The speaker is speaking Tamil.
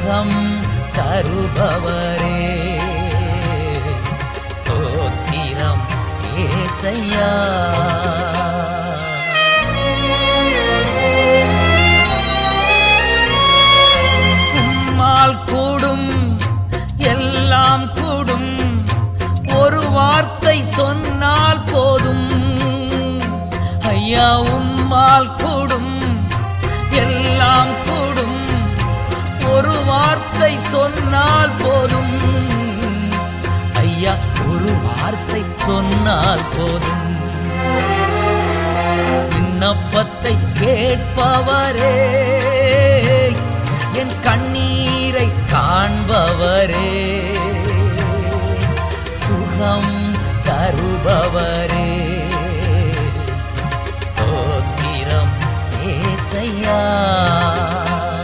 சுகம் தருபவரே. ஸ்தோத்திரம் ஏசையா. உம்மால் கூடும் எல்லாம் கூடும், ஒரு வார்த்தை சொன்னால் போதும். ஐயா உம்மால் கூடும் எல்லாம் கூடும், ஒரு வார்த்தை சொன்னால் போதும். ஐயா ஒரு வார்த்தை சொன்னால் போதும். விண்ணப்பத்தை கேட்பவரே, என் கண்ணீரை காண்பவரே,